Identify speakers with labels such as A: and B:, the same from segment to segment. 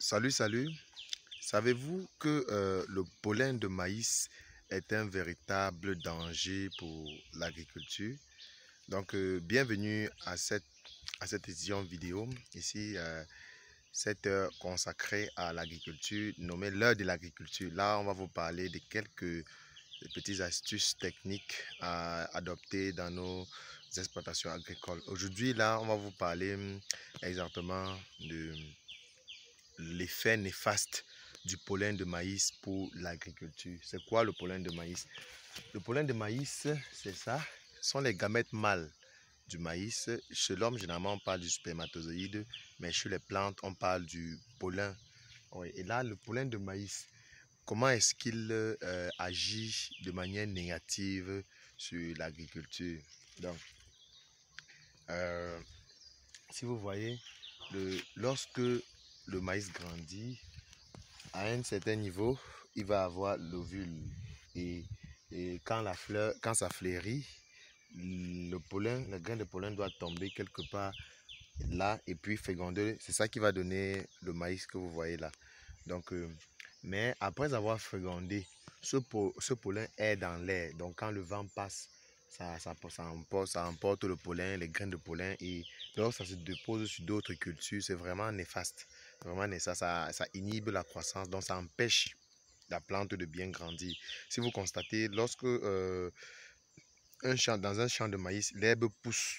A: Salut, salut. Savez-vous que le pollen de maïs est un véritable danger pour l'agriculture? Donc, bienvenue à cette édition vidéo. Ici, cette heure consacrée à l'agriculture, nommée l'heure de l'agriculture. Là, on va vous parler de quelques petites astuces techniques à adopter dans nos exploitations agricoles. Aujourd'hui, là, on va vous parler exactement de l'effet néfaste du pollen de maïs pour l'agriculture. C'est quoi le pollen de maïs? Le pollen de maïs, c'est ça. Ce sont les gamètes mâles du maïs. Chez l'homme, généralement, on parle du spermatozoïde, mais chez les plantes, on parle du pollen. Oui. Et là, le pollen de maïs, comment est-ce qu'il agit de manière négative sur l'agriculture? Donc, euh, si vous voyez, lorsque le maïs grandit, à un certain niveau, il va avoir l'ovule. Et, quand ça fleurit, le grain de pollen doit tomber quelque part là et puis féconder. C'est ça qui va donner le maïs que vous voyez là. Donc, mais après avoir fécondé, ce pollen est dans l'air. Donc, quand le vent passe, ça emporte le pollen, les grains de pollen. Et donc, ça se dépose sur d'autres cultures. C'est vraiment néfaste. Vraiment néfaste. Ça inhibe la croissance. Donc, ça empêche la plante de bien grandir. Si vous constatez, lorsque dans un champ de maïs, l'herbe pousse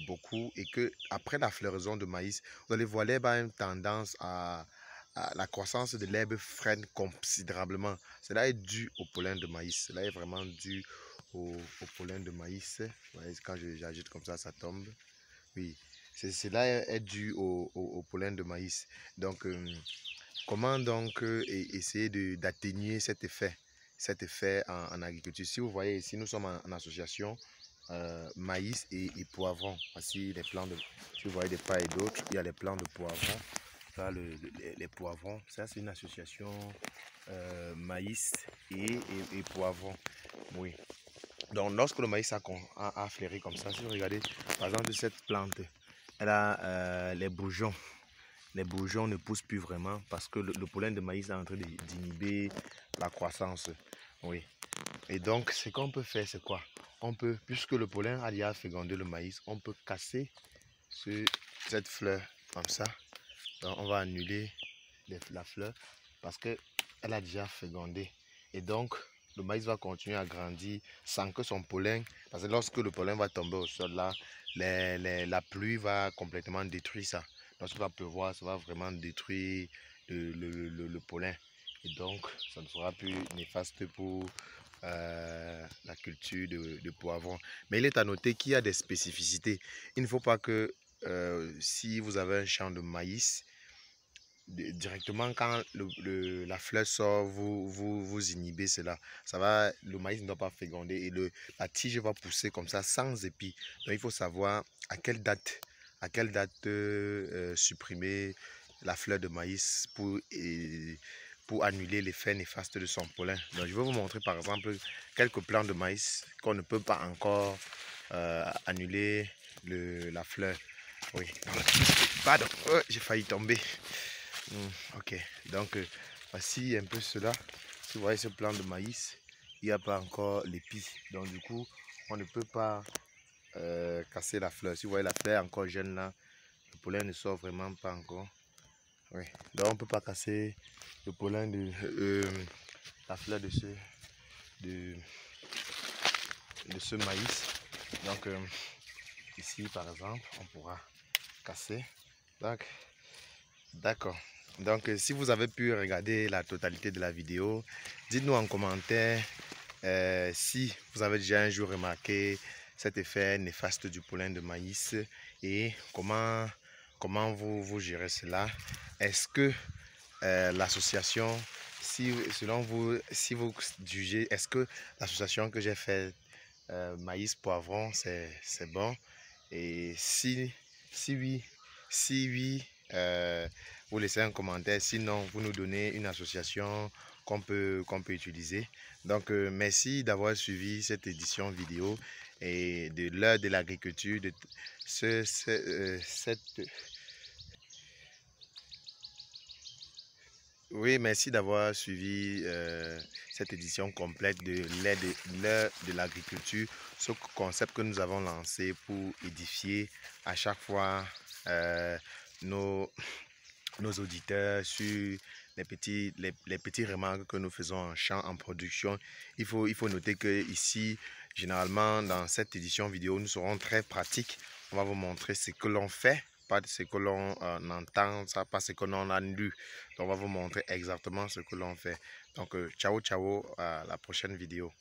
A: beaucoup et que après la floraison de maïs, vous allez voir l'herbe a une tendance à la croissance de l'herbe freine considérablement. Cela est dû au pollen de maïs. Cela est vraiment dû au pollen de maïs. Vous voyez, quand j'agite comme ça tombe. Oui, cela est dû au pollen de maïs. Donc, comment donc essayer d'atténuer cet effet en agriculture? Si vous voyez ici, nous sommes en association maïs et poivron. Voici les plants si vous voyez des pas et d'autres, il y a les plants de poivron. Ça, les poivrons, ça c'est une association maïs et poivron. Oui. Donc lorsque le maïs a fleuri comme ça, si vous regardez par exemple cette plante, elle a les bourgeons. Les bourgeons ne poussent plus vraiment parce que le pollen de maïs est en train d'inhiber la croissance. Oui. Et donc, ce qu'on peut faire, c'est quoi? On peut, puisque le pollen a déjà fécondé le maïs, on peut casser cette fleur comme ça. Donc, on va annuler la fleur parce qu'elle a déjà fécondé. Et donc, le maïs va continuer à grandir sans que son pollen, parce que lorsque le pollen va tomber au sol, là, la pluie va complètement détruire ça. Lorsqu'il va pleuvoir, ça va vraiment détruire le pollen. Et donc, ça ne sera plus néfaste pour la culture de poivron. Mais il est à noter qu'il y a des spécificités. Il ne faut pas que si vous avez un champ de maïs, directement quand la fleur sort, vous inhibez cela. Le maïs ne doit pas féconder et la tige va pousser comme ça sans épi. Donc il faut savoir à quelle date supprimer la fleur de maïs pour annuler l'effet néfaste de son pollen. Donc je vais vous montrer par exemple quelques plants de maïs qu'on ne peut pas encore annuler la fleur. Oui. Pardon, j'ai failli tomber. Ok, donc voici un peu cela. Si vous voyez ce plant de maïs, il n'y a pas encore l'épi. Donc du coup, on ne peut pas casser la fleur. Si vous voyez la fleur encore jeune là, le pollen ne sort vraiment pas encore. Oui, donc on ne peut pas casser le pollen de la fleur de ce maïs. Donc ici par exemple, on pourra casser. Donc, d'accord. Donc, si vous avez pu regarder la totalité de la vidéo, dites-nous en commentaire si vous avez déjà un jour remarqué cet effet néfaste du pollen de maïs et comment vous gérez cela. Est-ce que l'association, selon vous, si vous jugez, est-ce que l'association que j'ai faite maïs-poivron, c'est bon? Et si oui, vous laissez un commentaire. Sinon, vous nous donnez une association qu'on peut utiliser. Donc, merci d'avoir suivi cette édition vidéo et de l'heure de l'agriculture, de cette Oui, merci d'avoir suivi cette édition complète de l'ère de l'agriculture, ce concept que nous avons lancé pour édifier à chaque fois euh, nos, nos auditeurs sur les petits remarques que nous faisons en champ, en production. Il faut noter que ici, généralement, dans cette édition vidéo, nous serons très pratiques. On va vous montrer ce que l'on fait, pas ce que l'on entend, ça, pas ce que l'on a lu. Donc, on va vous montrer exactement ce que l'on fait. Donc, ciao, ciao, à la prochaine vidéo.